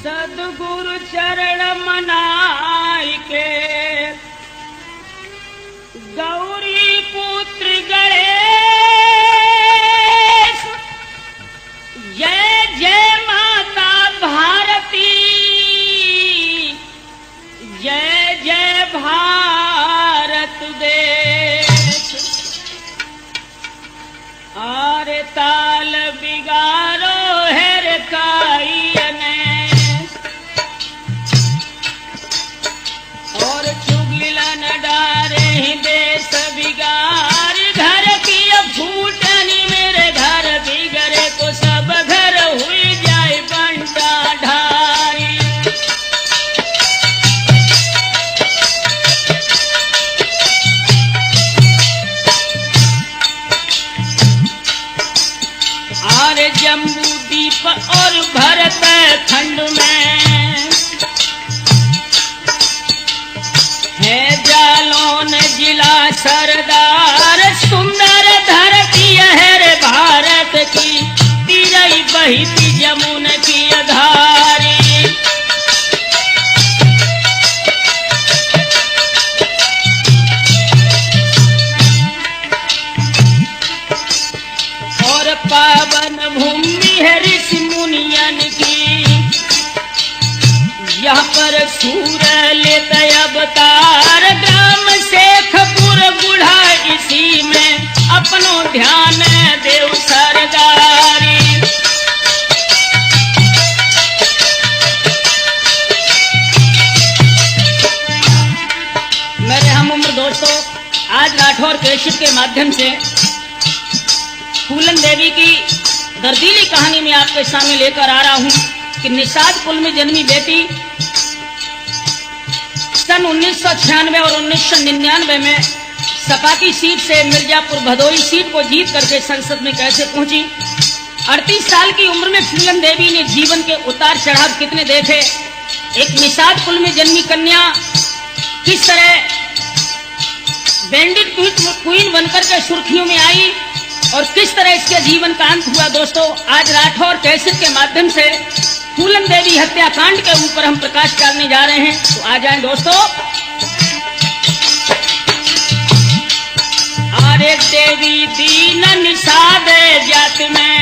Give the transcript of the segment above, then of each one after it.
सदगुरु चरण मनाई के गौरी पुत्र गणेश जय जय माता भारती जय जय भारत देश। आरे ताल बिगारो हेर काईने और चुगलन डारे देश बिगार घर की फूटनी मेरे घर बिगड़े तो सब घर हुई जाए बंटा ढारी। आरे जम्बू द्वीप और भरत खंड में है जालौन जिला सरदार सुंदर धरती है रे भारत की तिरई बहती जमुन की धारी। और पावन भूमि है ऋषि मुनियन की यहाँ पर सूर लेता अवतार ग्राम शेखपुर बुढ़ा इसी में अपनो ध्यान देव सरदारी। मेरे हम उम्र दोस्तों आज राठौर केशिप के माध्यम से फूलन देवी की दर्दीली कहानी में आपके सामने लेकर आ रहा हूं कि निषाद कुल में जन्मी बेटी सन 1996 और 1999 में सपा की सीट से मिर्जापुर भदोई सीट को जीत करके संसद में कैसे पहुंची। 38 साल की उम्र में फूलन देवी ने जीवन के उतार चढ़ाव कितने देखे। एक निषाद कुल में जन्मी कन्या किस तरह बैंडिट क्वीन बनकर के सुर्खियों में आई और किस तरह इसके जीवन का अंत हुआ। दोस्तों आज राठौर कैसेट के माध्यम से फूलन देवी हत्याकांड के ऊपर हम प्रकाश डालने जा रहे हैं, तो आ जाएं दोस्तों। अरे देवी दीन निषाद जात में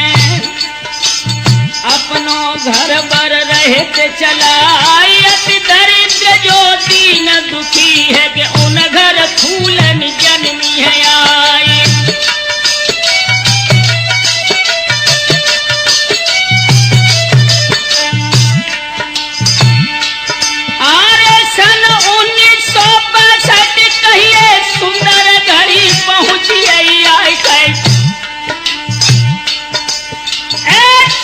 अपनो घर बर रहते चलाई अति दरिद्र जो दीन दुखी है कि उन घर फूलन जन्मी है आई। सुंदर घड़ी पहुंची आई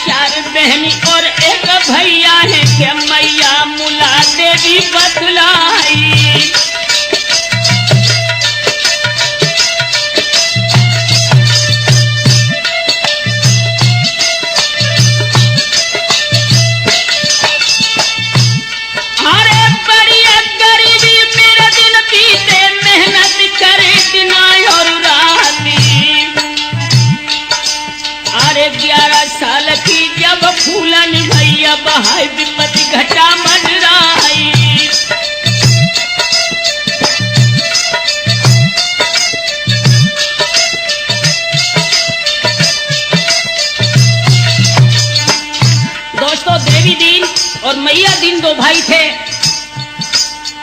चार बहनी और एक भैया है के मैया मुला देवी बतलाई। साल की जब फूलन भैया बहाई विपत्ति घटा मंडराई। दोस्तों देवी दीन और मैया दीन दो भाई थे।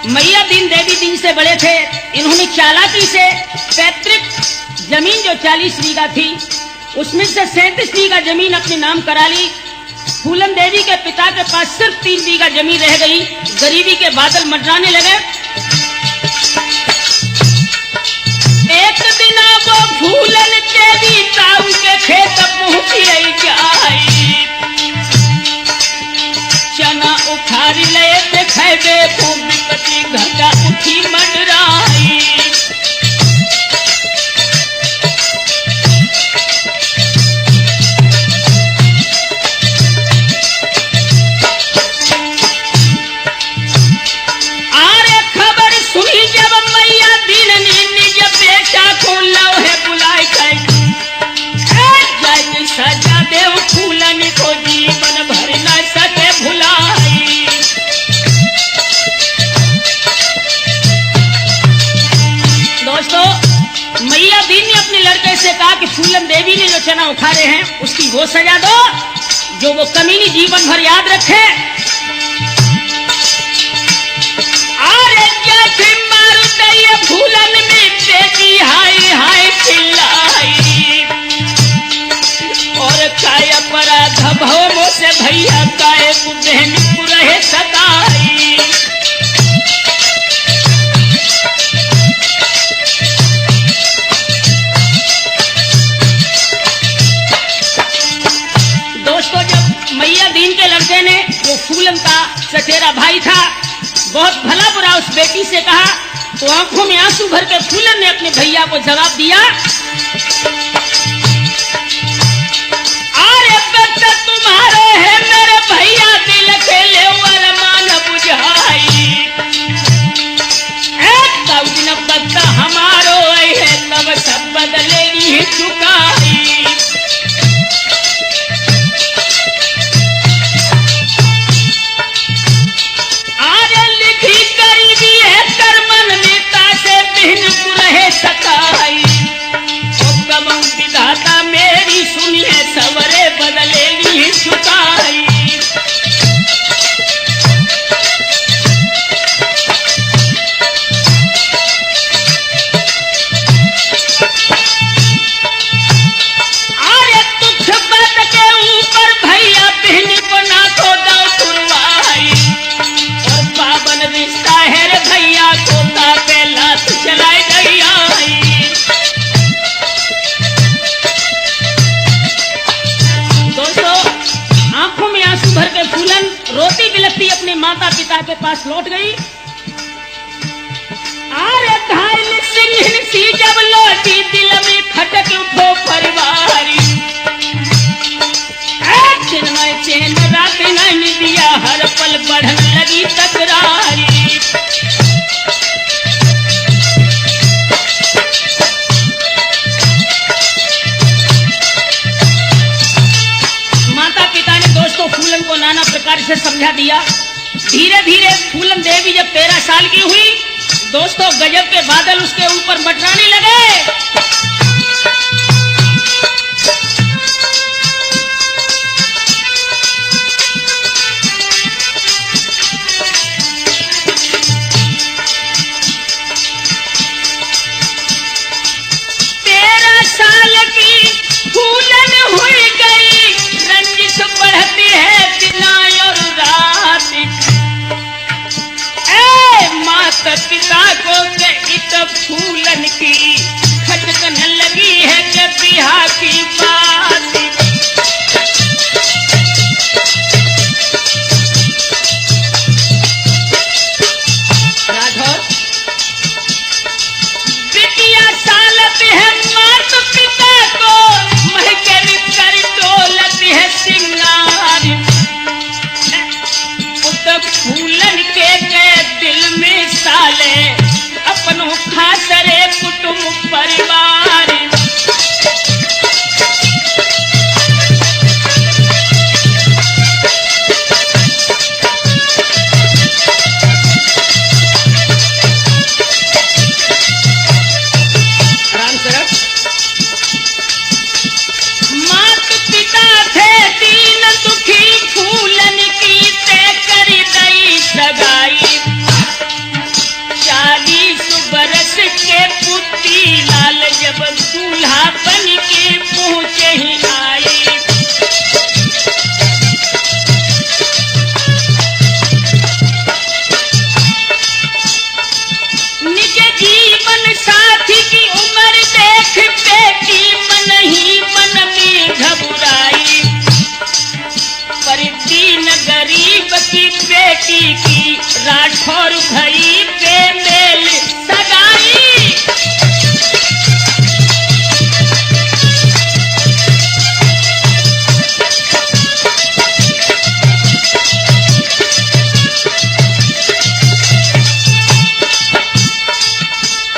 मैया दीन देवी दीन से बड़े थे। इन्होंने चालाकी से पैतृक जमीन जो 40 बीघा थी उसमें से 37 बीघा जमीन अपने नाम करा ली। फूलन देवी के पिता के पास सिर्फ 3 बीघा जमीन रह गई। गरीबी के बादल मंडराने लगे। एक दिन वो फूलन देवी ताऊ के खेत पहुंची जाई। चना उखाड़ ले देखे विपत्ति घटा उठी मंडराई। सजा देव फूलन को जीवन भर न सके भुलाई। चना उखाड़े हैं उसकी वो सजा दो जो वो कमीनी जीवन भर याद रखे। अरे क्या थी मारुतैया फूलन में बेटी हाय हाय चिल्लाई, और काय अपराध भवों से भैया काय बहन रहे सताई। दोस्तों, जब मैया दीन के लड़के ने जो फूलन का सचेरा भाई था बहुत भला बुरा उस बेटी से कहा, तो आंखों में आंसू भर के फूलन ने अपने भैया को जवाब दिया, अरे बच्चा तुम्हारे है मेरे भैया दिल के ले अरमान बुझाई, एक दिन बच्चा हमारो है तब सब बदले ही चुकाई। विधाता मेरी सुनिए सवरे बदले ली चुकाई। अरे तुच्छ बात के ऊपर भैया बहन को ना तो दो तुरवाई, और पावन रिश्ता है रे भैया को तापे लात चलाई गई आई। भर के फूलन रोती बिलखती अपने माता पिता के पास लौट गई। अरे घायल सिंह सी जब लौटी दिल में खटक उठो परिवारी, दिन में चैन रात नहीं दिया हर पल बढ़ने लगी तकरारी। फूलन को नाना प्रकार से समझा दिया। धीरे धीरे फूलन देवी जब 13 साल की हुई, दोस्तों गजब के बादल उसके ऊपर मंडराने लगे। बढ़ती है दिन और रात, माता पिता को इत फूलन की खटकन लगी है कि बिहा की बात। राघव बिटिया सालत है माता पिता को, महके कर डोलत है सिंगार, फूलन के दिल में साले अपनों खासरे कुटुंब परिवार। राम सरफ मात पिता थे दीन दुखी, फूलन की तय करी दई सगाई, 40 बरस के पुत्री लाल जब दूल्हा बन के पहुंचे ही आई। निज जीवन साथी की उम्र देख बेटी मन ही मन में घबराई, पर दीन गरीब की बेटी की राठौर भई पे मेल सगाई।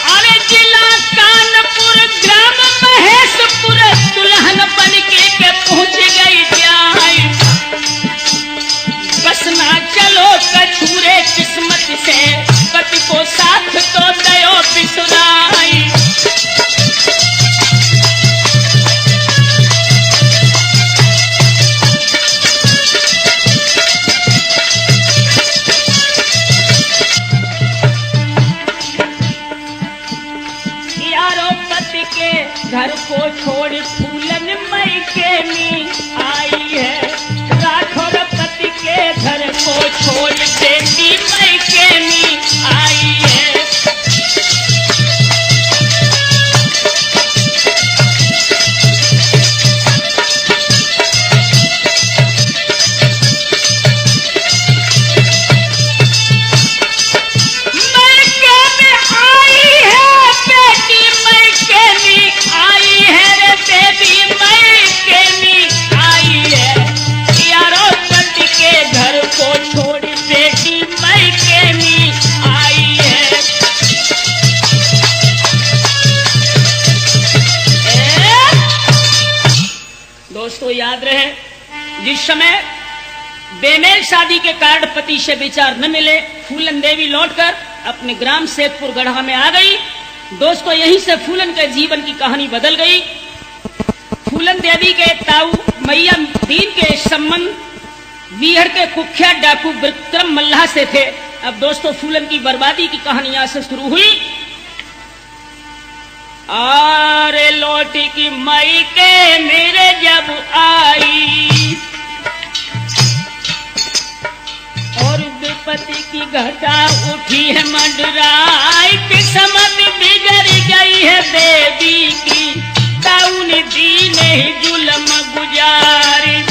अरे जिला कानपुर ग्राम महेशपुर दुल्हन बन के पहुंच गई जाए, बस ना चलो कछु को छोड़ फूलन मई के मी आई है। राठौर पति के घर को छोड़ बेटी मई के मी आई है। दोस्तों याद रहे, जिस समय बेमेल शादी के कारण पति से विचार न मिले, फूलन देवी लौटकर अपने ग्राम सेतपुर गढ़ा में आ गई। दोस्तों यहीं से फूलन के जीवन की कहानी बदल गई। फूलन देवी के ताऊ मैया दीन के संबंध बीहड़ के कुख्यात डाकू विक्रम मल्लाह से थे। अब दोस्तों फूलन की बर्बादी की कहानी यहां से शुरू हुई। आरे लौटी की मई के मेरे जब आई और विपत्ति की घटा उठी है मंडराई, किस्मत बिगड़ गई है देवी की, ताऊ ने दी नहीं जुल्म गुजारी।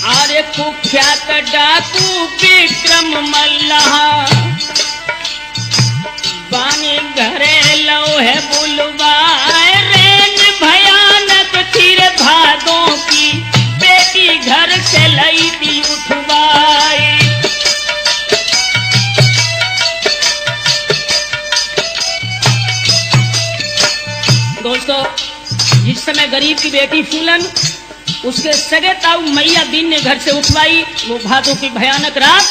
अरे कुख्यात डाकू विक्रम मल्लाह बाने घरे लो है बुलवाए, रेन भयानक थी रे भादों की, बेटी घर से लई थी उठवाई। दोस्तों जिस समय गरीब की बेटी फूलन उसके सगे ताऊ मैया दीन ने घर से उठवाई, वो भादों की भयानक रात।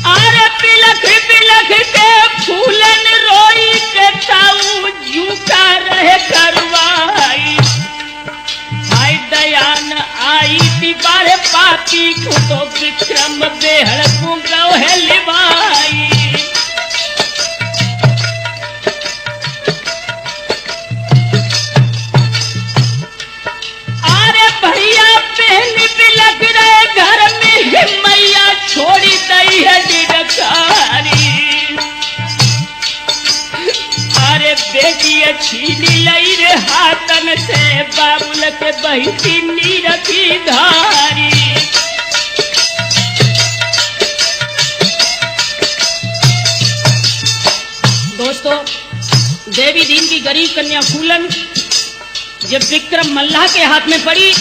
अरे बिलख बिलख के फूलन रोई के ताऊ झूठा रहे करवाई, भाई दयान आई थी बारे पापी को तो विक्रम बेहड़ को गौ है लिवाई। लग रहे घर में मैया छोड़ी दई है डिडकारी, अरे बेटी छीनी लई रे हाथन से, बाबुल के बहती नीरथी धारी। दोस्तों देवी दीन की गरीब कन्या फूलन जब विक्रम मल्लाह के हाथ में पड़ी,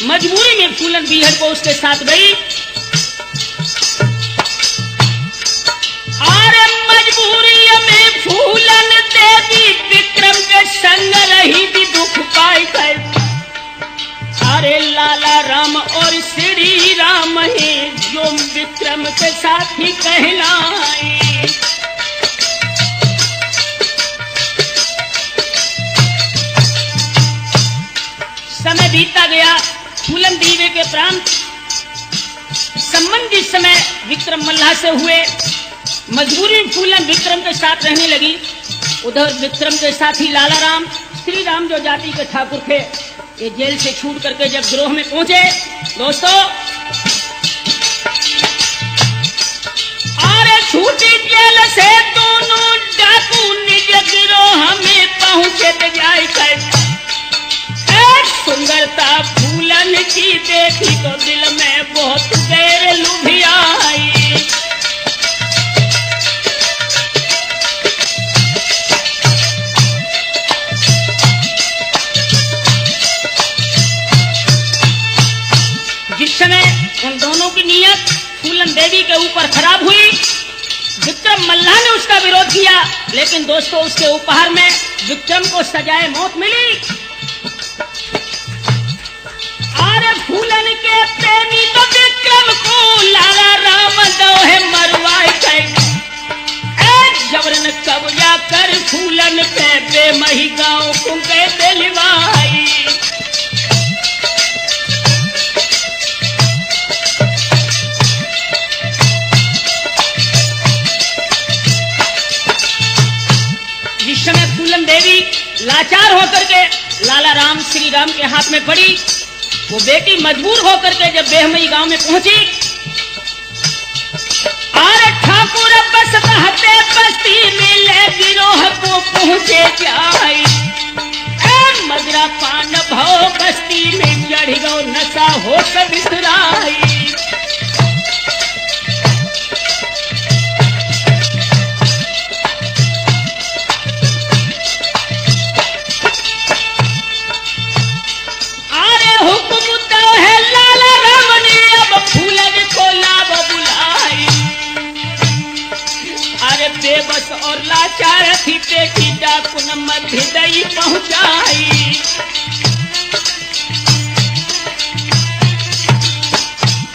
मजबूरी में फूलन बीहड़ को उसके साथ गई। अरे मजबूरी में फूलन देवी विक्रम के संग रही भी दुख पाई गए। अरे लाला राम और श्री राम ही जो विक्रम के साथ ही कहलाई। समय बीतता गया, फूलन देवी के प्राण संबंध जिस समय विक्रम मल्लाह से हुए, मजबूरी में फूलन विक्रम के साथ रहने लगी। उधर विक्रम के साथ ही लाला राम श्री राम जो जाति के ठाकुर थे, ये जेल से छूट करके जब गिरोह में पहुंचे, दोस्तों अरे छूटी जेल से दोनों डाकू निज गिरोह में पहुंचे तो जाए कैसे। सुंदरता फूलन की देखी तो दिल में बहुत गैर लुभिया आई। जिस समय उन दोनों की नीयत फूलन देवी के ऊपर खराब हुई, विक्रम मल्लाह ने उसका विरोध किया, लेकिन दोस्तों उसके उपहार में विक्रम को सजाए मौत मिली। अरे फूलन के प्रेमी तो विक्रम को लाला राम दो है मरवाई गए। जबरन कब्जा कर फूलन पे बेमही गांव को गए दिलवाई। फूलन देवी लाचार होकर के लाला राम श्री राम के हाथ में पड़ी। वो बेटी मजबूर होकर के जब बेहमई गांव में पहुंची, अरे ठाकुर बस कहते बस्ती मिले गिरोह को पहुंचे जाई, मदरा पान भाव बस्ती में चढ़ गो नशा हो सब बिसराई। अरे हुक्म तो है लाला राम ने अब फूलन को लाभ बुलाई, अरे बेबस और लाचार थी बेटी डाकुन मध्य दई पहुंचाई।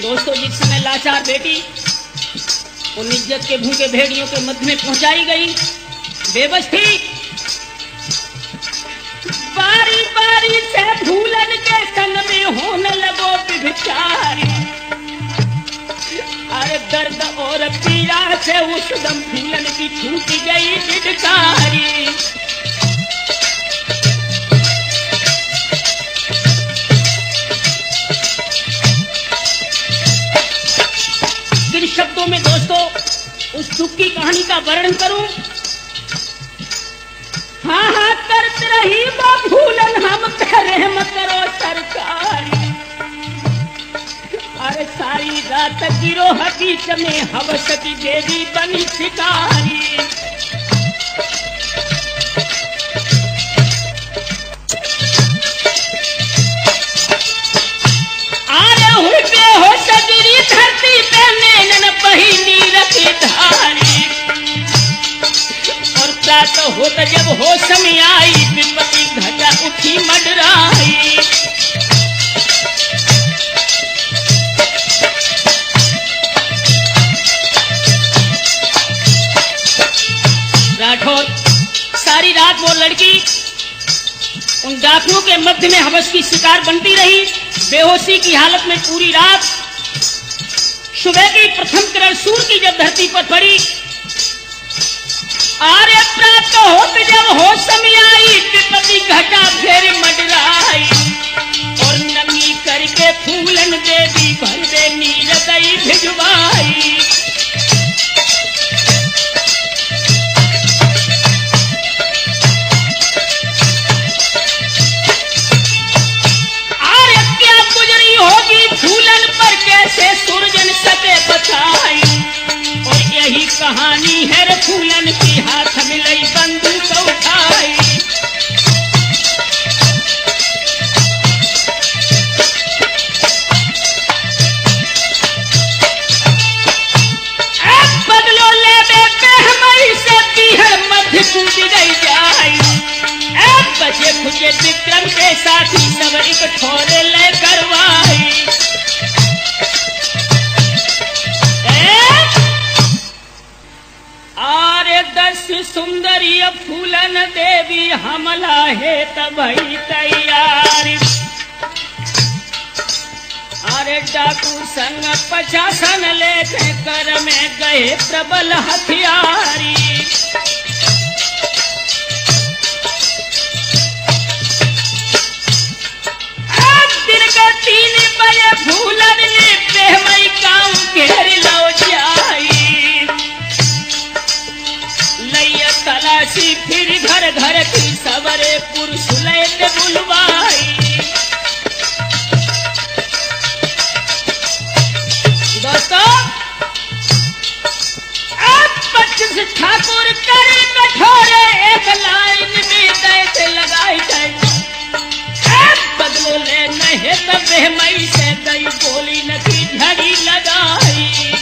दोस्तों, जिस समय लाचार बेटी उन इज्जत के भूखे भेड़ियों के मध्य में पहुंचाई गई, बेबस थी, बारी बारी से फूलन के संग में होने लगो विचारी। अरे दर्द और पीड़ा से उस दम फूलन की छूट गई डिडकारी। किन शब्दों में दोस्तों उस दुख की कहानी का वर्णन करूं? हाँ हाँ करत रही वो फूलन हम पे रहम करो सरकारी। अरे सारी रात गिरोह बीच में हवस की देवी बनी शिकारी। अरे हुए हो सगरी धरती पे नैनन बहिनी रखी धारी, और प्रात होत जब होश में आई विपत्ति घटा उठी मडराई। राठौर सारी रात वो लड़की उन डाकुओं के मध्य में हवस की शिकार बनती रही, बेहोशी की हालत में पूरी रात। सुबह की प्रथम किरण सूर्य की जब धरती पर पड़ी, आर्य प्राप्त होत जब होश में आई विपत्ति घटा फिर मडराई, और नमी करके फूलन देवी भर दे नीर दई भिजवाई। होगी फूलन पर कैसे सुरजन सके बचाई, और यही कहानी है रे फूलन की हाथ मिलई बंदूक उठाई। बदलो ले बेहमई से पीहर मध्य कूद गई जाई, बचे खुचे विक्रम के साथी सब एक ठोरे ले करवाई। आरे 10 सुंदरी फूलन देवी हमला है तभी तैयारी, अरे डाकू संग 50 लेके कर में गए प्रबल हथियारी। दिन का 3 बजे फूलन ने बेहमई गांव घेर लो जाई, लैया तलाशी फिर घर घर की सवरे पुरुष लेते बुलवाई। दोस्तों, अब 25 ठाकुर करे कठोरे एक लाइन में दैते लगाई जाए, बदलो ले नहीं तब बेहमई से दई बोली न की झड़ी लगाई।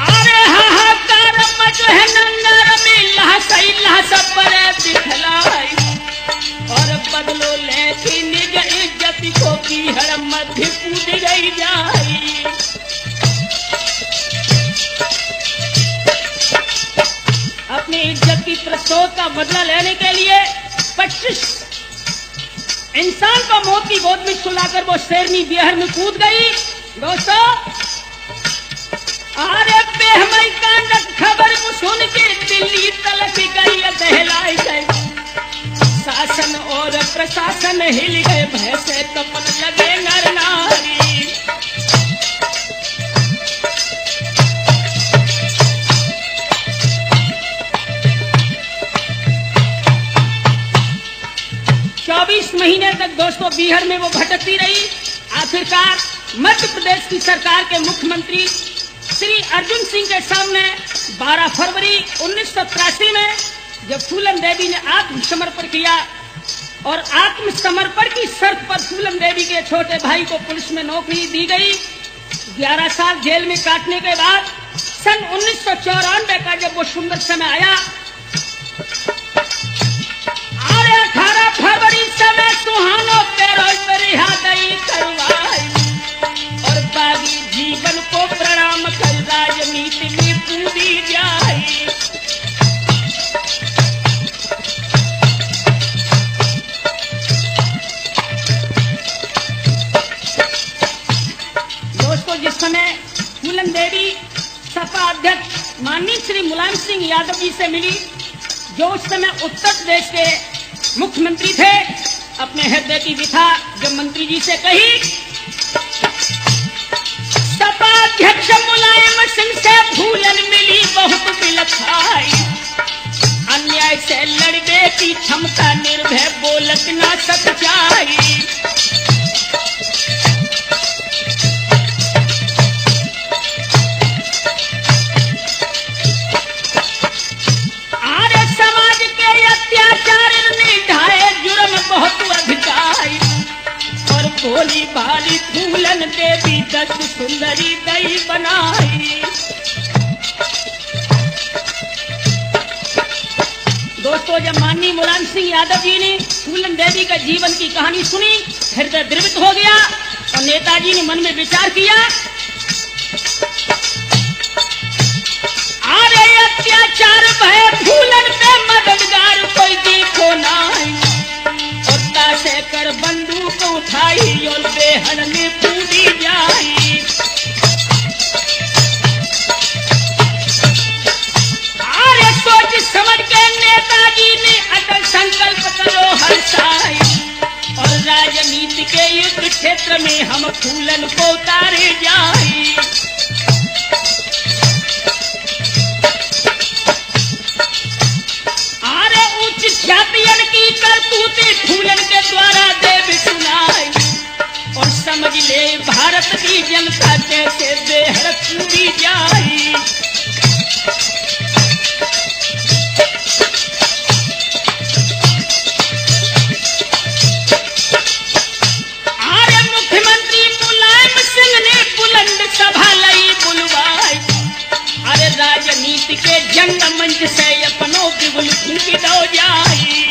अरे हाहाकार मच है नंगर में लहस पर दिखलाई, और बदलो ले की निज इज्जत को की हर मध्य कूद गई जाई। अपनी इज्जत की प्रस्तोत का बदला लेने के लिए 25 इंसान को मौत की गोद में सुलाकर वो शेरनी बिहार में कूद गई। दोस्तों, अरे बेहमई अचानक खबर सुन के दिल्ली तलक गई दहलाई गए, शासन और प्रशासन हिल गए, भय से कपन लगे नर नारी। 24 महीने तक दोस्तों बिहार में वो भटकती रही। आखिरकार मध्य प्रदेश की सरकार के मुख्यमंत्री श्री अर्जुन सिंह के सामने 12 फरवरी 1983 में जब फूलन देवी ने आत्मसमर्पण किया और आत्मसमर्पण की शर्त पर फूलन देवी के छोटे भाई को पुलिस में नौकरी दी गई। 11 साल जेल में काटने के बाद सन 1994 का जब वो सुंदर समय आया, 18 फरवरी समय सुहानो पैरोल पर रिहाई करवाई और बागी जीवन को प्रणाम कर राजनीति में कूदी जाई। दोस्तों, जिस समय फूलन देवी सपा अध्यक्ष माननीय श्री मुलायम सिंह यादव जी से मिली, जो उस समय उत्तर प्रदेश के मुख्यमंत्री थे, अपने हृदय की व्यथा जब मंत्री जी से कही, सपा अध्यक्ष मुलायम सिंह से फूलन मिली बहुत बिलखाई, अन्याय से लड़ने की क्षमता, निर्भय बोलत ना सच्चाई। आर्य समाज के अत्याचार निढाए जुर्म बहुत अधिकारी और भोली भाली फूलन देवी 10 सुंदरी दई बनाई। दोस्तों, जब माननीय मुलायम सिंह यादव जी ने फूलन देवी का जीवन की कहानी सुनी, हृदय द्रवित हो गया और नेताजी ने मन में विचार किया, अरे अत्याचार भय फूलन पे मददगार कोई देखो नहीं, उत्ता से कर बंदूक उठाई और बेहद में कूदी जाई। अरे सोच समझ के नेताजी ने अटल संकल्प करो हर साई और राजनीति के युद्ध क्षेत्र में हम फूलन को उतारे जाई। ख्यातियन की करतूती फूलन के द्वारा देव सुनाई और समझ ले भारत की जनता कैसे बेहद कूदी जाई। आर्य मुख्यमंत्री मुलायम सिंह ने बुलंद सभा लई बुलवाई, अरे राजनीति के जंग मंच से अपनों बिगुल फूकी दो जाई।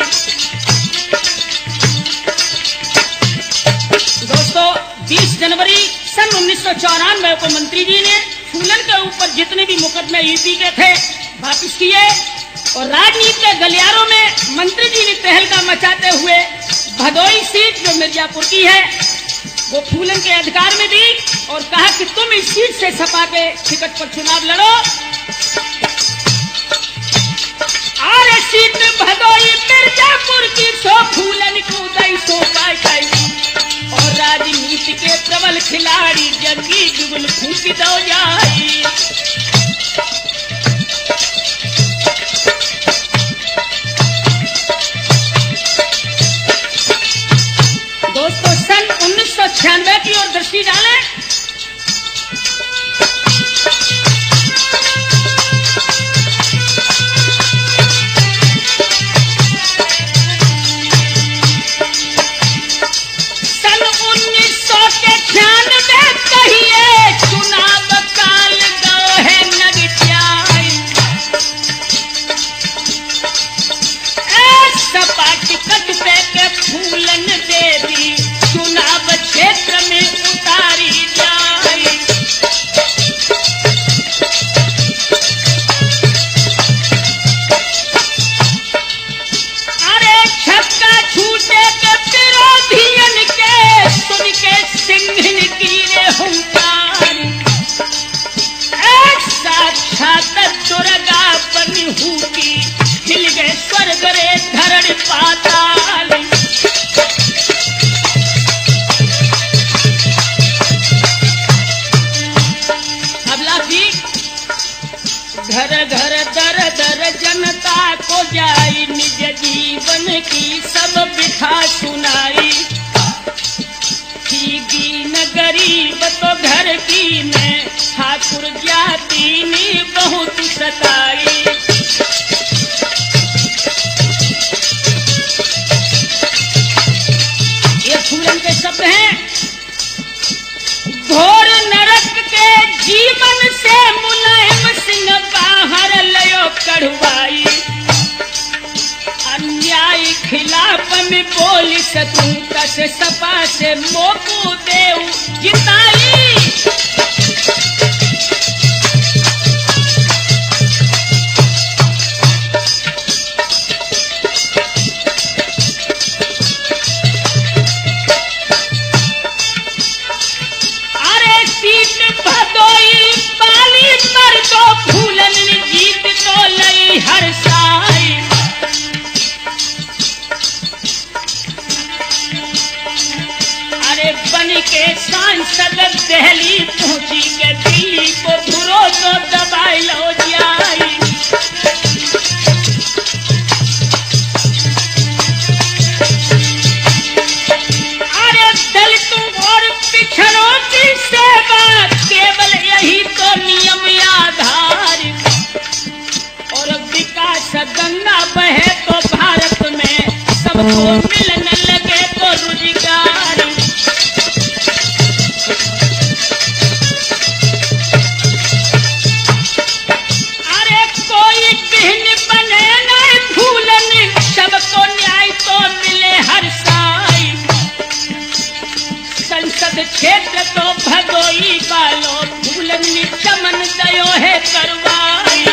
दोस्तों, 20 जनवरी सन 1994 को मंत्री जी ने फूलन के ऊपर जितने भी मुकदमे यूपी के थे वापिस किए और राजनीति के गलियारों में मंत्री जी ने तहलका मचाते हुए भदोई सीट जो मिर्जापुर की है वो फूलन के अधिकार में दी और कहा कि तुम इस सीट से सपा के टिकट पर चुनाव लड़ो। आरे सीट भदोई मिर्जापुर की सो फूलन को दई सो पाई और राजनीति के प्रबल खिलाड़ी जंगी जुगल फूकी दो जाई। दोस्तों, सन 1996 की ओर दृष्टि डालें। सन 1996 कहिए चुनाव काल गए पाताल। अबला भी घर घर दर दर जनता को जाई, निज जीवन की सब बिथा सुनाई। दीन गरीब तो घर की में, ठाकुर जाति ने बहुत सताई। ये फूलन के शब्द हैं। घोर नरक के जीवन से मुलायम सिंह बाहर लयो कढ़वाई। अन्याय खिलाफ में बोल सकूं, कस सपा से मोकू देव जिताई। अरे सीट भदोई पाली पर तो फूलन जीत तो लई हर साई। बन के सांसद दिल्ली पहुंची के दिल्ली को धुरो तो दबाई लो जाई। अरे दलितों और पिछड़ों की सेवा केवल यही तो नियम आधार। और विकास गंगा बहे तो भारत में सबको मिलने लगे तो रोजगार। सबको न्याय तो मिले हर साई। संसद क्षेत्र तो भदोई वालो, फूलन चमन दयो है करवाई।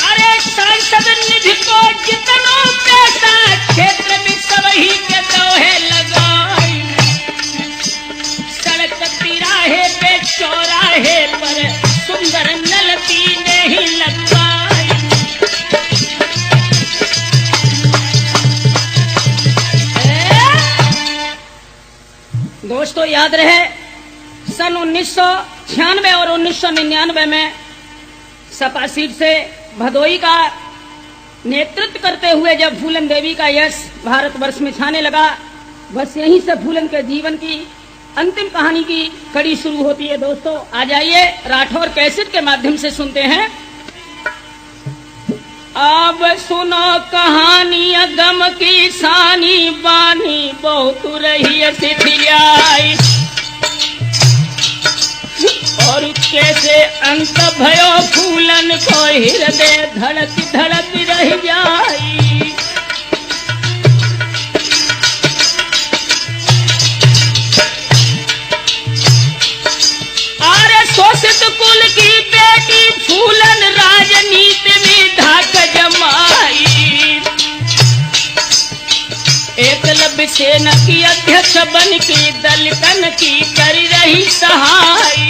अरे सांसद निधि को जितना पैसा क्षेत्र में सब ही के दो है लगाई। सड़क तिराहे पे चौराहे पर सुंदर नलती नहीं लगवाई। दोस्तों याद रहे, सन 1996 और 1999 में सपा सीट से भदोई का नेतृत्व करते हुए जब फूलन देवी का यश भारतवर्ष में छाने लगा, बस यहीं से फूलन के जीवन की अंतिम कहानी की कड़ी शुरू होती है। दोस्तों आ जाइए, राठौर कैसेट के माध्यम से सुनते हैं। अब सुनो कहानी गम की सानी बानी, बहुत रही सिथियाई। और कैसे अंत भयो फूलन को हृदय धड़क धड़क रह जाई। शोषित कुल की बेटी फूलन राजनीति में धाक जमाई। एकलव्य सेना की अध्यक्ष बन के दलितन की कर रही सहाय।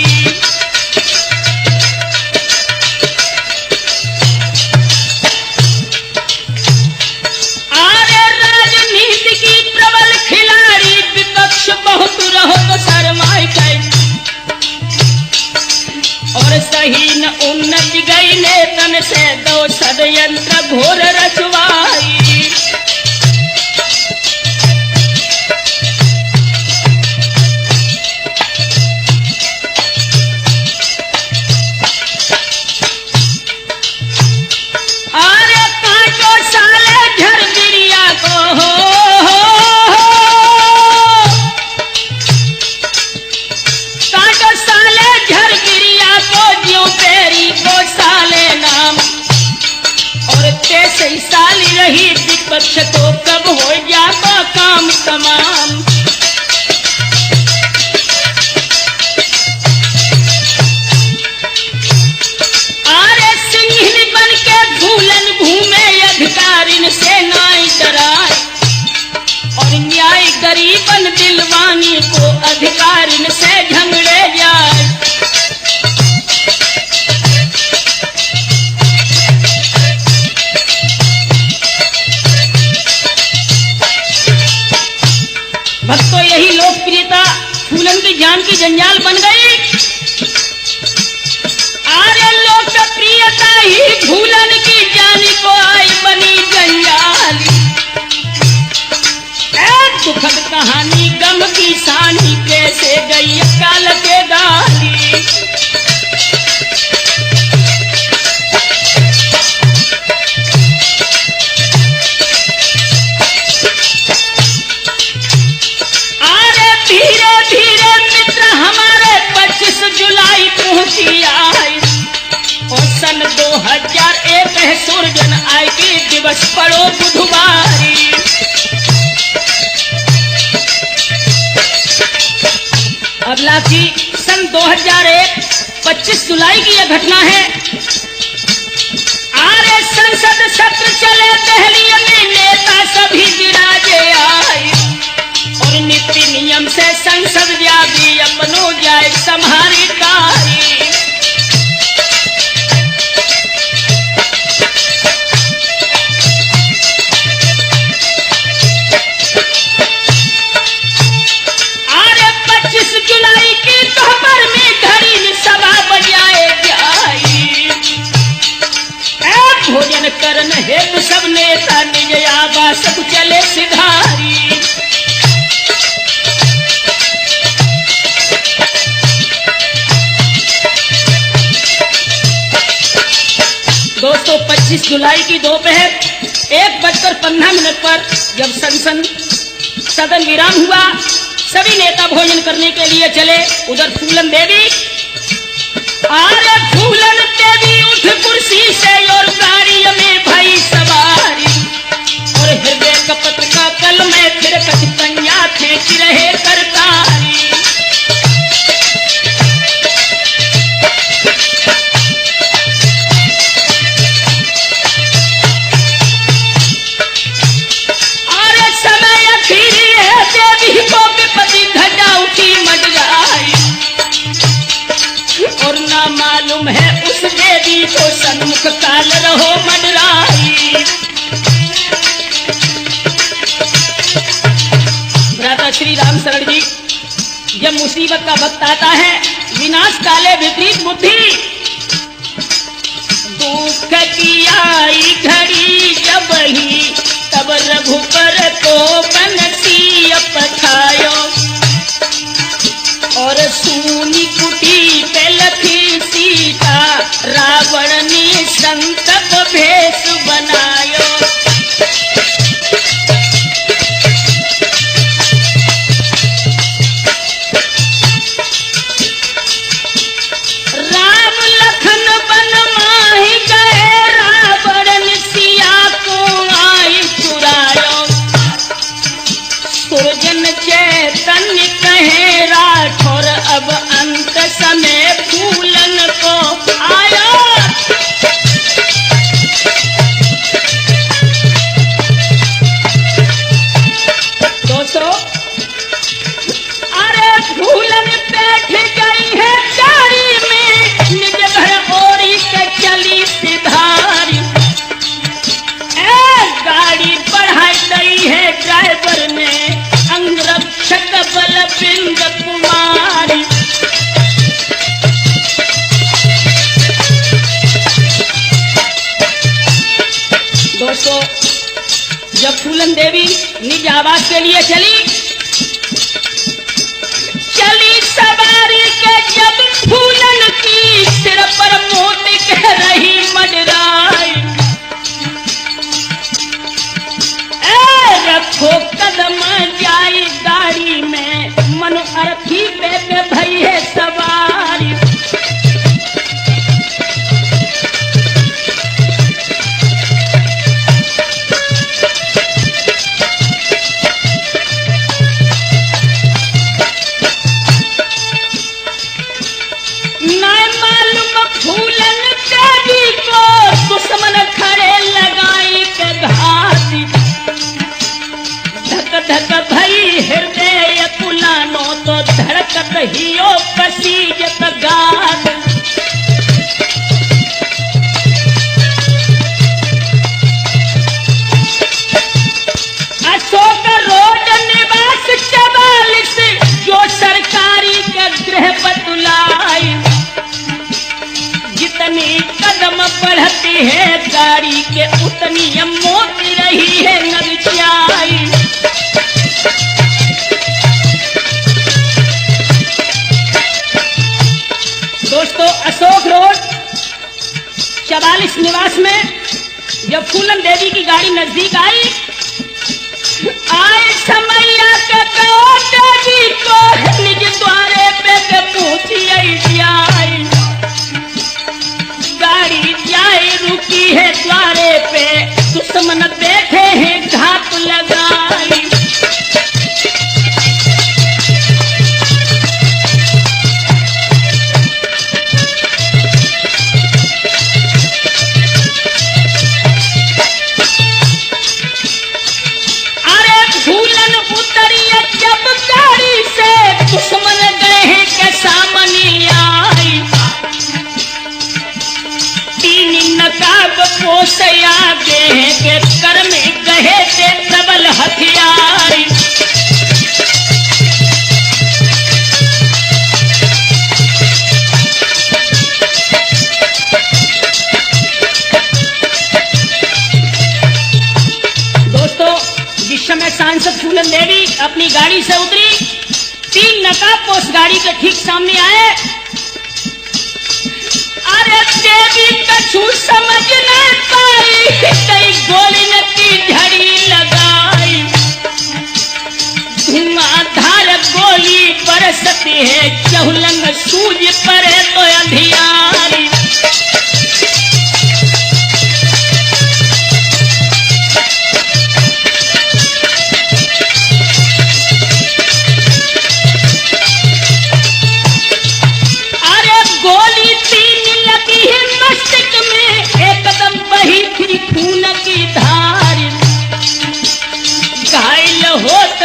आर्य राजनीति की प्रबल खिलाड़ी, विपक्ष बहुत रहो शर्माई गई। और सही न उन्नत गई नेतन से दो षड्यंत्र घोर रचवाई। अरे काटो साले झरबिरिया को काटो साले झरबिरिया को, ज्यों तेरी को साले नाम। और कैसे भक्तों यही लोकप्रियता फूलन की जान की जंजाल बन गई। अरे लोकप्रियता ही फूलन की जान को आई बनी जंजाल। दुखद कहानी गम की सानी कैसे गई काल के गाली। धीरे धीरे मित्र हमारे 25 जुलाई पहुंची आई और सन 2001 है सूरजन आय के दिवस पड़ो बुधवारी। अगला की सन 2001 25 जुलाई की यह घटना है। आरे संसद सत्र चले दिल्ली में नेता सभी विराजे आए और नीति नियम से संसद जागी अपनो जाए संहारी कारी। अरे 25 जुलाई की दोपहर में घड़ी सभा बजाए जाई। भोजन करन हेतु सब नेता निज आवास चले सिधारी। दोस्तों 25 जुलाई की दोपहर 1:15 पर जब सदन विराम हुआ, सभी नेता भोजन करने के लिए चले। उधर फूलन देवी, अरे फूलन देवी उठ कुर्सी से और गाड़ी में भई सवारी और हृदय कपट का कल में फिर कचपैया फेंक रहे करतारी। और ना मालूम है उस देवी को सन्मुख काल रहो मंडराई। भ्राता श्री राम शरण जी, जब मुसीबत का वक्त आता है, विनाश काले विपरीत बुद्धि, दुख की आई घड़ी जब ही तब रघुबर को बनसी पठायो और सूनी कुटी पे लखी सीता रावण ने संतप भेष बनायो। राम लखन बन माही गए रावण सिया को आई चुरायो। सुरजन चैतन्य कहे राठौर अब अंत समय फूलन को आया। दोस्तों, अरे फूलन बैठ गई है गाड़ी में निज घर ओरी के चली सिधारी। गाड़ी बढ़ाई गई है ड्राइवर ने अंगरक्षक बलबिंद कुमारी। दोस्तों, जब फूलन देवी निज आवास के लिए चली सवारी के जब फूलन की सिर पर मोती कह रही मंडराई। रखो कदम जाई गाड़ी में मन अर्थी पे भई है सवारी। न मालूम फूलन देवी को दुश्मन खड़े लगाई के घाटी। धक भई हृदय पुलानो तो धड़कत हियो पसीजत गाद। अशोक रोड निवास चबा 44 जो सरकारी के गृह बतुलाई, जितनी कदम बढ़ती है गाड़ी के उतनी मौत रही है नगचाई। दोस्तों, अशोक रोड 44 निवास में जब फूलन देवी की गाड़ी नजदीक आई, आए समैया के देवी को निज द्वारे पे के पूछी जाए, गाड़ी जाए रुकी है द्वारे पे, दुश्मन बैठे हैं घात लगाई। दुश्मन गए हैं के सामने आई, 3 नकाब पोस आगे हैं के कर में गए थे डबल हथियार। दोस्तों, जिस समय सांसद फूलन देवी अपनी गाड़ी से उतरी, 3 नकाबपोश गाड़ी के ठीक सामने आए। अरे देवी कछु समझ नहीं पाई, कई गोली न की झड़ी लगाई, धुआंधार गोली बरसती है, चहुलंग सूझ पड़े तो अंधियारी।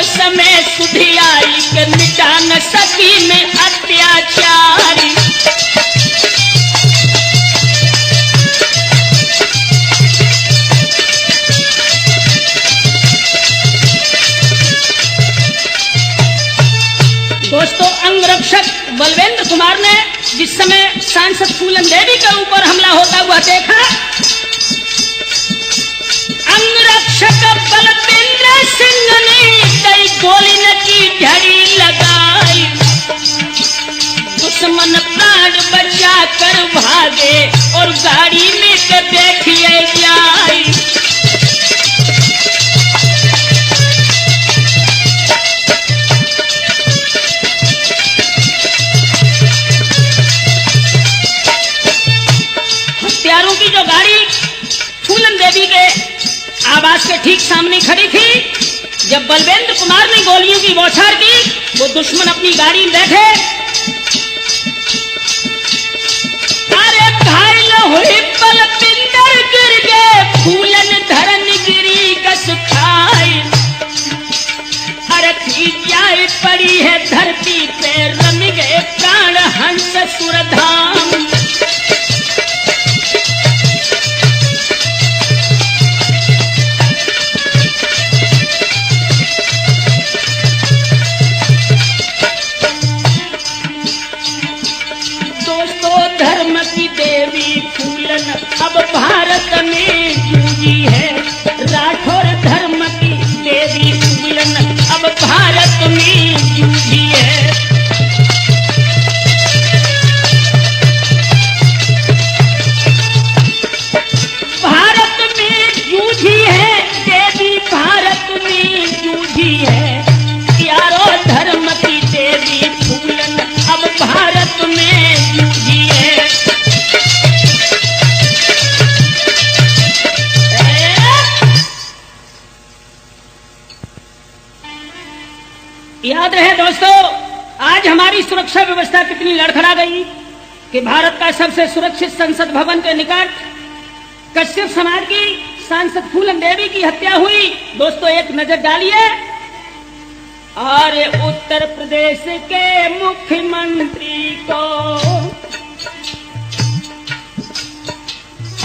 समय सुधी आई के मिटा न सकी में अत्याचारी। दोस्तों, अंगरक्षक बलवेंद्र कुमार ने जिस समय सांसद फूलन देवी के ऊपर हमला होता हुआ देखा, अंगरक्षक बलवेंद्र सिंह ने कई गोली न की झड़ी लगाई, दुश्मन प्राण बचा कर भागे और गाड़ी में के बैठिए जाई। हत्यारों की जो गाड़ी फूलन देवी के आवास के ठीक सामने खड़ी थी, जब बलवेंद्र कुमार ने गोलियों की बौछार की, वो दुश्मन अपनी गाड़ी में बैठे। अरे घायल हुई बलविंदर गिर गए, फूलन धरन गिरी कस खाई। अरे जाए पड़ी है धरती पे, रम गए प्राण हंस सुरधाम। अब भारत में जूझी है, राठौर धर्म की देवी फूलन अब भारत में जूझी है। भारत में जूझी है देवी, भारत में जूझी है, यारो धर्म की देवी फूलन अब भारत में जूझी है। याद रहे दोस्तों, आज हमारी सुरक्षा व्यवस्था कितनी लड़खड़ा गई कि भारत का सबसे सुरक्षित संसद भवन के निकट कश्यप समाज की सांसद फूलन देवी की हत्या हुई। दोस्तों, एक नजर डालिए। और उत्तर प्रदेश के मुख्यमंत्री को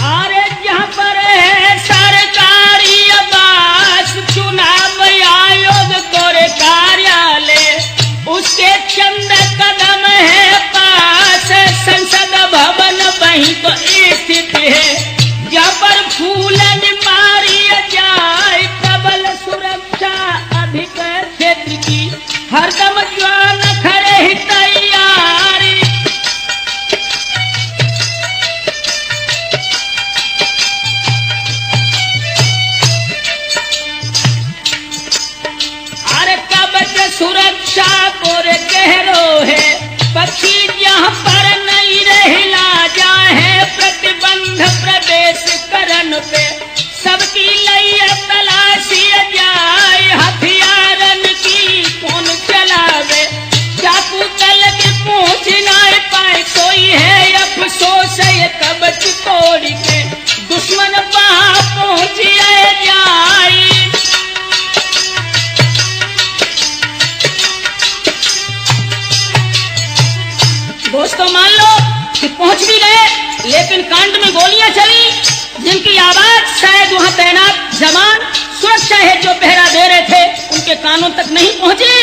अरे जहां पर है सरकारी आवास, चुनाव आयोग और कार्यालय, हरदम जवान खड़े तैयारी। अरे कवच सुरक्षा बोरे कहरो है, पक्षी यहाँ पर नहीं रहला जाए, प्रतिबंध प्रवेश करन पे सबकी लैया तलाशी जाए, हथियारन की कौन चलावे, चाकू तल के पहुंच ना पाए कोई है, अफसोस है कवच तोड़ के दुश्मन वहां पहुंच जाए। दोस्तों मान लो कि पहुंच भी गए, लेकिन कांड में गोलियां चली, जिनकी आवाज शायद वहां तैनात जवान सुरक्षा है जो पहरा दे रहे थे उनके कानों तक नहीं पहुंची।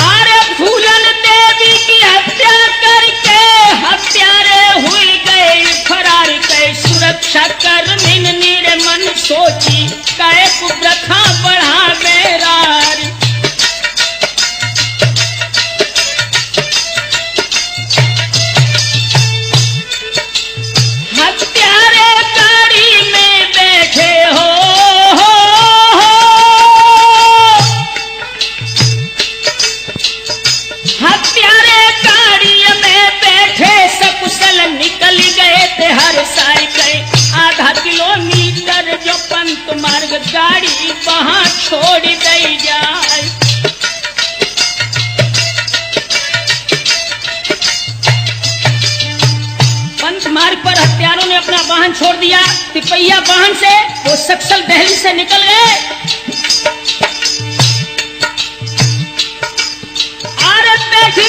अरे फूलन देवी की हत्या करके हत्यारे हुई गए फरार, कई सुरक्षा कर्मी ने मन सोची, कई कुप्रथा बढ़ा बेरारी। निकल गए थे हर साइकिल आधा किलोमीटर, जो पंत मार्ग गाड़ी वहां छोड़ दी जाए। पंत मार्ग पर हत्यारों ने अपना वाहन छोड़ दिया, तिपैया वाहन से वो सक्सल दिल्ली से निकल गए।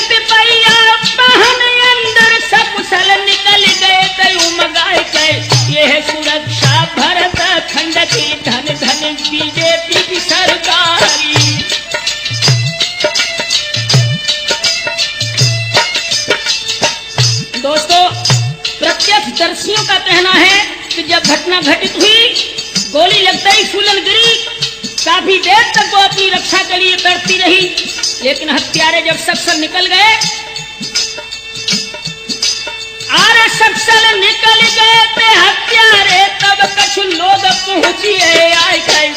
तिपैया वाहन अंदर सकुशल निकल गए, तयू मगाए गए ये है सुरक्षा भरत खंड की, धन धन बीजेपी की सरकारी। दोस्तों प्रत्यक्षदर्शियों का कहना है कि जब घटना घटित हुई, गोली लगते ही फूलन गिरी, काफी देर तक वो अपनी रक्षा के लिए तड़पती रही, लेकिन हत्यारे जब सक्सल निकल गए, अरे सक्सल निकल गए थे हत्यारे, तब कुछ लोग पहुंचिए आए गए,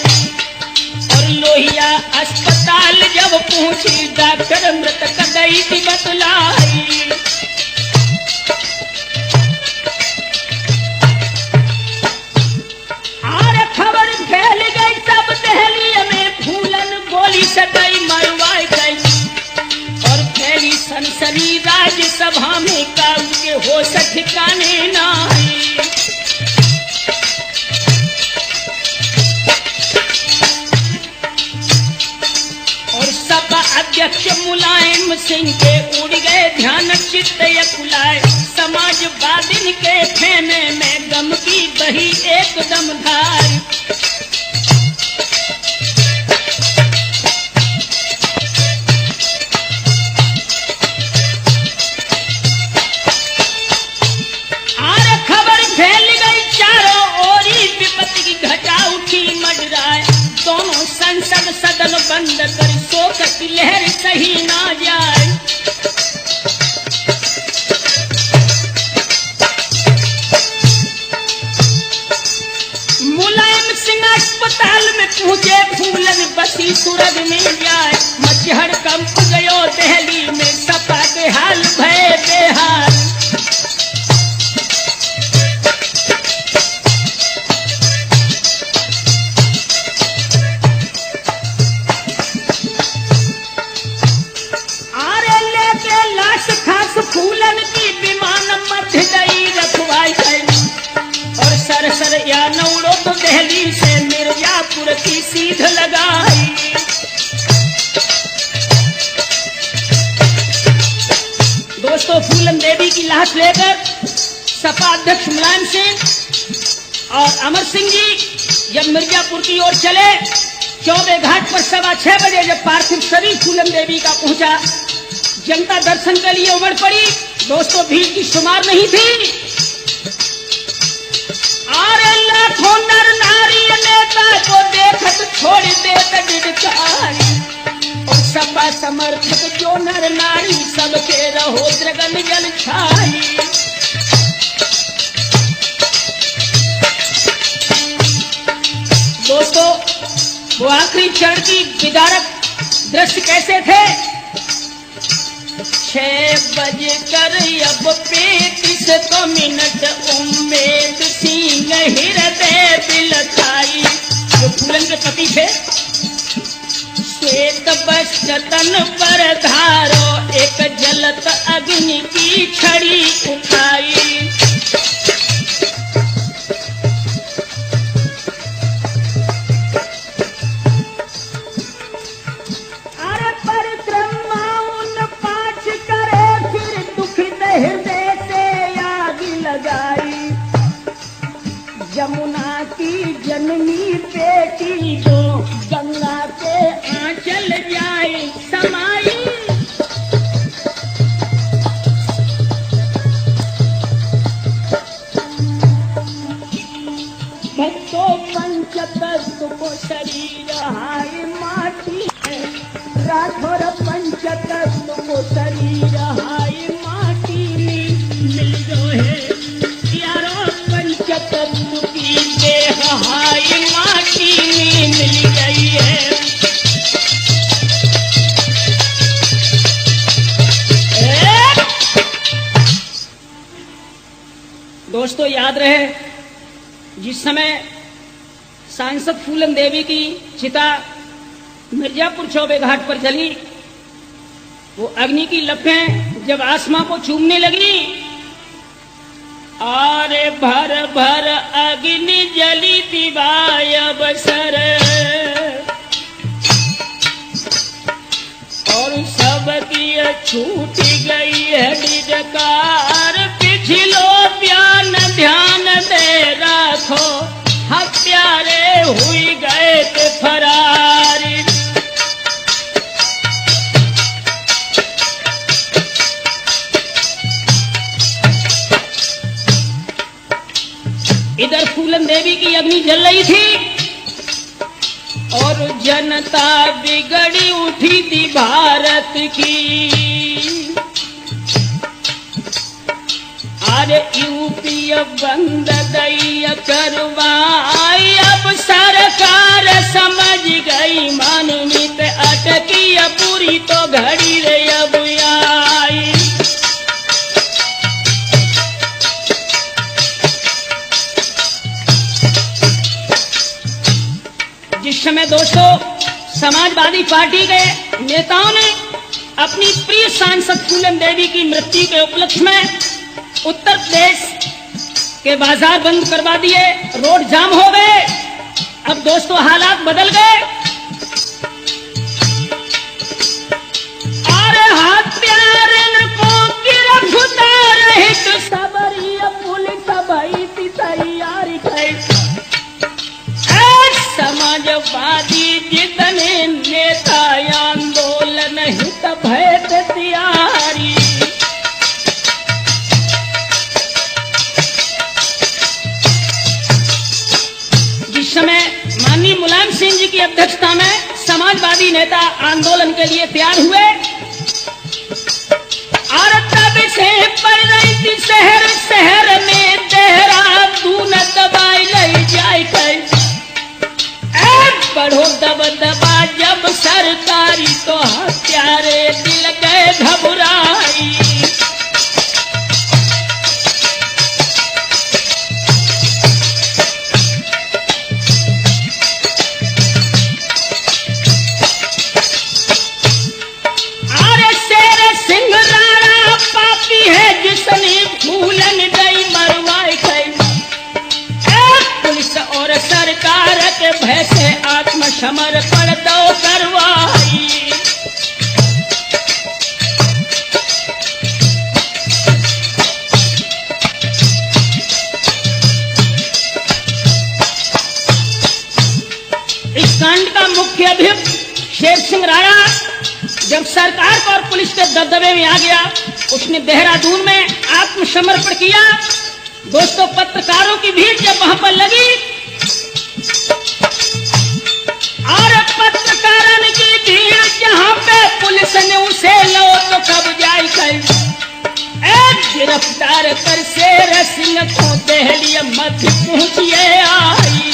और लोहिया अस्पताल जब पहुंची, डॉक्टर मृतक गई थी बतलाई। अरे खबर फैल गई सब दिल्ली में, फूलन गोली से गई मरवाई गई, और फैली सनसनी राज्यसभा में, काम के होश ठिकाने ना आई। और सपा अध्यक्ष मुलायम सिंह के उड़ गए ध्यान चित्त यकुलाए, समाजवादी के खेमे में गम की बही एकदम धार। संसद सदन बंद कर शोक की लहर सही ना जाए। मुलायम सिंह अस्पताल में पहुंचे, फूलन बसी सूरज मिल जाए, मचहर कंप गयो दिल्ली में, सपा के हाल भय बेहाल। फूलन की विमान मध्य गई रखवाई गई, और सरसर या नौड़ो तो दिल्ली से मिर्जापुर की सीध लगाई। दोस्तों फूलन देवी की लाश लेकर सपा अध्यक्ष मुलायम सिंह और अमर सिंह जी जब मिर्जापुर की ओर चले, चौबे घाट पर 6:15 बजे जब पार्थिव शरीर फूलन देवी का पहुंचा, जनता दर्शन के लिए उमड़ पड़ी। दोस्तों भीड़ की शुमार नहीं थी, और लाखों नर नारी नेता को देखत छोड़ देते सरकारी। और सपा समर्थक जो नर नारी सबके रहो द्रगन जल छाई। दोस्तों, वो आखिरी क्षण की विदारक दृश्य कैसे थे? 6 बजकर अब 35 मिनट उम्मेद सिंह हृदय बिलखाई। जो फूलन के पति थे, श्वेत वस्त्र तन पर धारो एक जलत अग्नि की छड़ी उठाई। यमुना की जननी बेटी को गंगा के आंचल जाए समाई। भक्तों पंचतत्व को शरीर हाय माटी है। राठौर पंचतत्व को शरीर हाय माटी मिल जो है यारो। पंचतत्व की देह हाय माटी में मिल गई है। दोस्तों, याद रहे, जिस समय सांसद फूलन देवी की चिता मिर्जापुर चौबे घाट पर जली, वो अग्नि की लपटें जब आसमां को चूमने लगी, आरे भर भर अग्नि जली दिवाय बसर। और सबकी छूट गई है डिडकार। पिछलो प्यान ध्यान दे राखो, हत्यारे हुई गए थे फरारी। इधर फूलन देवी की अग्नि जल रही थी और जनता बिगड़ी उठी थी भारत की। अरे यूपी बंद गई करवाई, अब सरकार समझ गई मानवीत अटकी पूरी तो घड़ी रे अब आई। जिस समय दोस्तों समाजवादी पार्टी के नेताओं ने अपनी प्रिय सांसद फूलन देवी की मृत्यु के उपलक्ष्य में उत्तर प्रदेश के बाजार बंद करवा दिए, रोड जाम हो गए। अब दोस्तों हालात बदल गए और हत्यारे को गिरफ्तार हित सबरी पुलिस भई थी तैयारी गई। समाजवादी जितने नेता आंदोलन हित भय तैयारी। जिस समय माननीय मुलायम सिंह जी की अध्यक्षता में समाजवादी नेता आंदोलन के लिए तैयार हुए और तब से पड़ रही थी शहर शहर में देहरादून दबाई ले जाए गई। बढ़ो दब दबा जब सरकारी तो हत्यारे दिल गए घबराई। अरे शेर सिंह राणा पापी है जिसने फूलन गई मरवाई गई। पुलिस और सरकार के भय से आत्मसमर्पण दो करवाई। इस कांड का मुख्य अभियुक्त शेर सिंह राणा जब सरकार को और पुलिस के दबदबे में आ गया, उसने देहरादून में आत्मसमर्पण किया। दोस्तों, पत्रकारों की भीड़ जब वहां पर लगी और पत्रकार गिरफ्तार कर शेर सिंह को दहली मध्य पहुंचिए आई।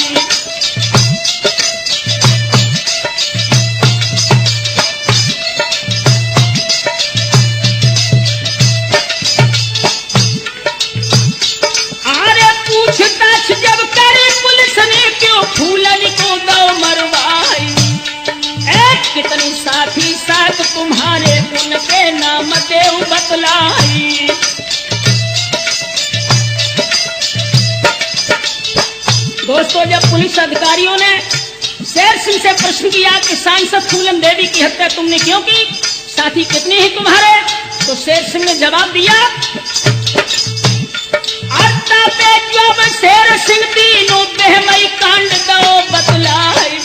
अरे पूछताछ जब करे पुलिस ने क्यों फूलन को दो मरवाई, कितने साथी साथ तुम्हारे उनके नाम देव बतलाई। दोस्तों, जब पुलिस अधिकारियों ने शेर सिंह से प्रश्न किया कि सांसद फूलन देवी की हत्या तुमने क्यों की, साथी कितने हैं तुम्हारे, तो शेर सिंह ने जवाब दिया, जब शेर सिंह तीनों बेहमई कांड दो बतलाई,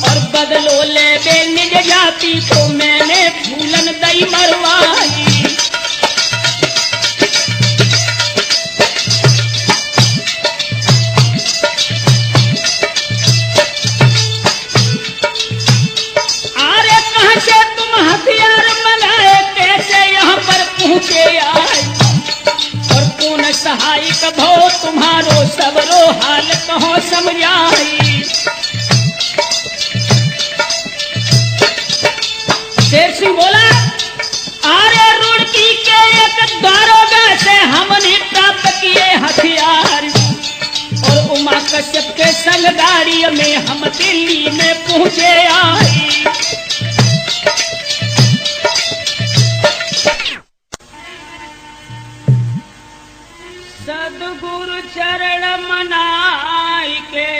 और बदलो ले बे निज जाति को मैंने फूलन दई मरवाई। अरे कहां से तुम हथियार मंगाए, कैसे यहाँ पर पहुंचे आए, और कौन सहायक भो तुम्हारो सबरो हाल कहो समझाई। शेर सिंह बोला, अरे रुड़की के एक दारोगा से हमने प्राप्त किए हथियार, और उमा कश्यप के संग गाड़ी में हम दिल्ली में पहुंचे आई। सदगुरु चरण मनाई के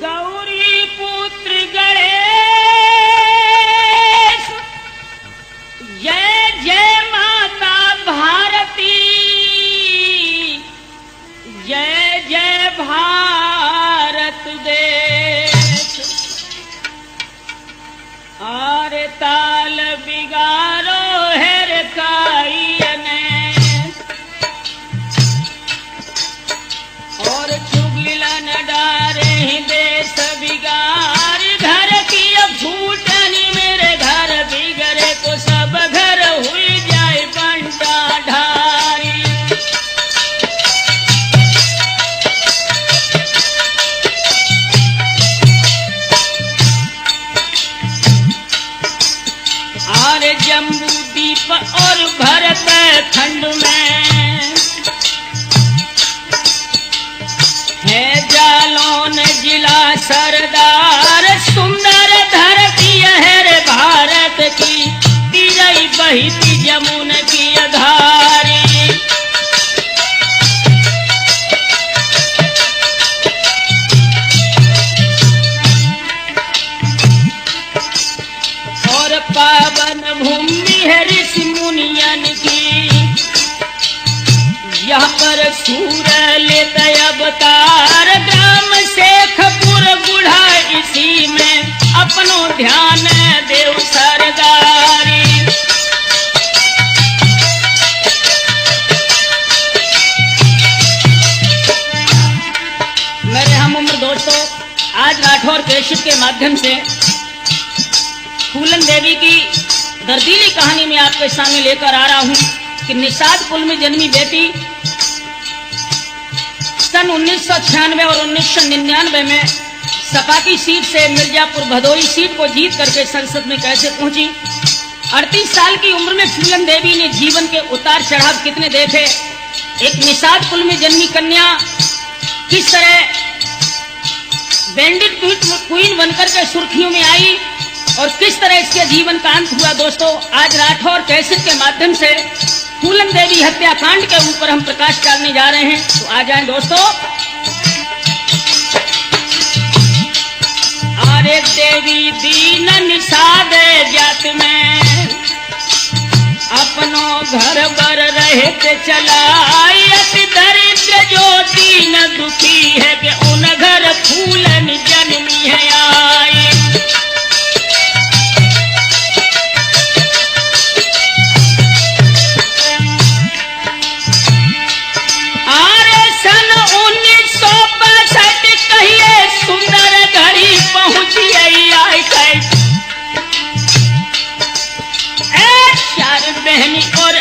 गौरी पुत्र गणेश, जय जय माता भारती, जय जय भारत देश। आरे ताल बिगारो हेर काईने, और चुगलिला न डारे देश बिगार, घर की फूटनी मेरे घर बिगड़े तो सब घर हुई जाए बंटा ढारी। और जम्बू द्वीप और भरत खंड में है जालौन जिला सरदार, सुंदर धरती है रे भारत की, तिरई बहती जमुन की धारी। और पावन भूमि है ऋषि मुनियन की, यहाँ पर सूर लेता अवतार, ग्राम शेखपुर बुढ़ा इसी में अपनो ध्यान देव सरदारी। मेरे हम उम्र दोस्तों, आज राठौर कैसेट के माध्यम से फूलन देवी की दर्दीली कहानी में आपके सामने लेकर आ रहा हूं कि निषाद कुल में जन्मी बेटी सन 1996 और 1999 में सपा की सीट से मिर्जापुर भदोई सीट को जीत करके संसद में कैसे पहुंची। 38 साल की उम्र में फूलन देवी ने जीवन के उतार चढ़ाव कितने देखे। एक निषाद कुल में जन्मी कन्या किस तरह बैंडिट क्वीन बनकर के सुर्खियों में आई और किस तरह इसके जीवन का अंत हुआ। दोस्तों, आज राठौर कैसेट के माध्यम से फूलन देवी हत्याकांड के ऊपर हम प्रकाश डालने जा रहे हैं। तो आ जाएं दोस्तों। अरे देवी दीन निषाद जात में अपनो घर बर रहते चलाई, अति दरिद्र जो दीन दुखी है कि उन घर फूलन जन्मी है आई। अरे सन 1962 कहिए सुंदर घड़ी पहुंची आई, चार बहनी और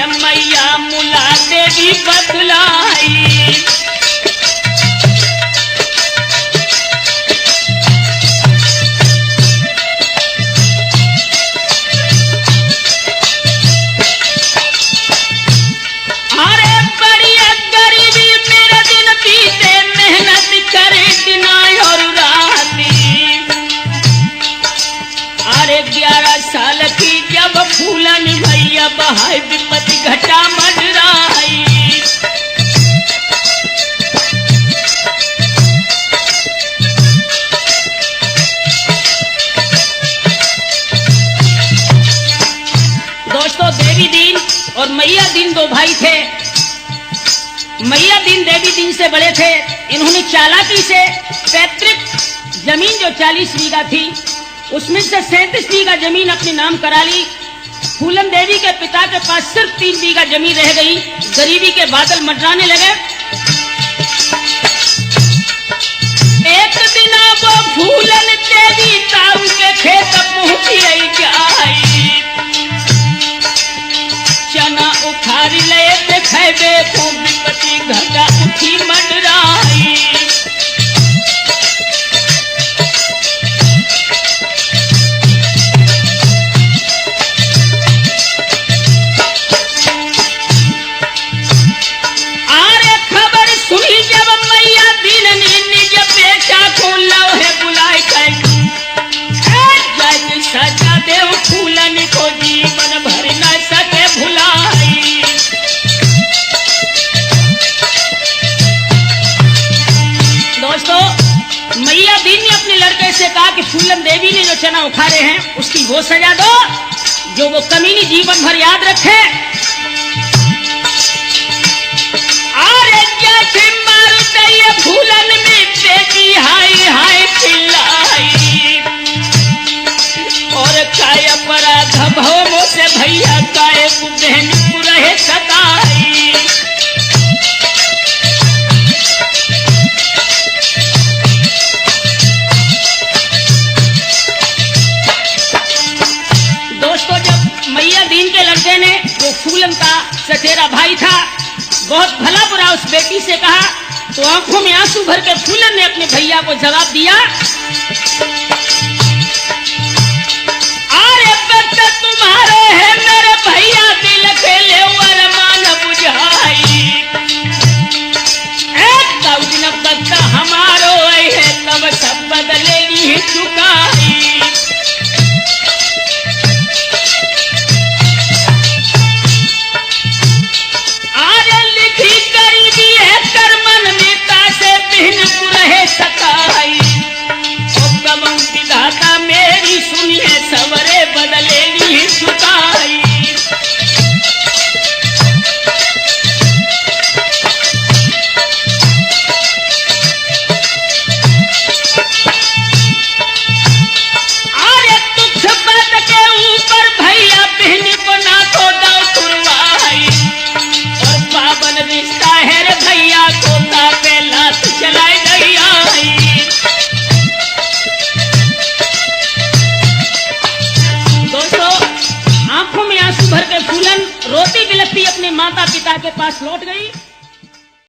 है मैया मुला देवी बतलाई। अरे बड़ी गरीबी मेरा दिन बीते मेहनत करे दिन और राती। अरे 11 साल की जब फूलन भैया बहाय विपत्ति घटा मंडराई। दोस्तों देवी दीन और मैया दीन दो भाई थे। मैया दीन देवी दीन से बड़े थे। इन्होंने चालाकी से पैतृक जमीन जो 40 बीघा थी उसमें से 37 बीघा जमीन अपने नाम करा ली। फूलन देवी के पिता के पास सिर्फ 3 बीघा जमीन रह गई। गरीबी के बादल मंडराने लगे। एक दिन वो फूलन देवी ताऊ के खेत पहुंची जाई। चना उखाड़ ले देखे को विपत्ति घटा उठी मंडराई। आरे खबर सुनी जब मैया दीन ने निज बेटा को लौहे बुलाए जाए सजा देव फूलन को जीवन भर न सके भुलाई। दोस्तों मैया दीन ने अपने लड़के से कहा कि फूलन देवी ने जो चना उखाड़े हैं उसकी वो सजा दो जो वो कमीनी जीवन भर याद रखे। अरे जैसे मारते ये फूलन में बेटी हाय हाय चिल्लाई। और काय अपराध भवों से भैया काय बहन को रहे सताई। दोस्तों जब मैया दीन के लड़के ने जो फूलन का सचेरा भाई था बहुत भला बुरा उस बेटी से कहा तो आंखों में आंसू भर के फूलन ने अपने भैया को जवाब दिया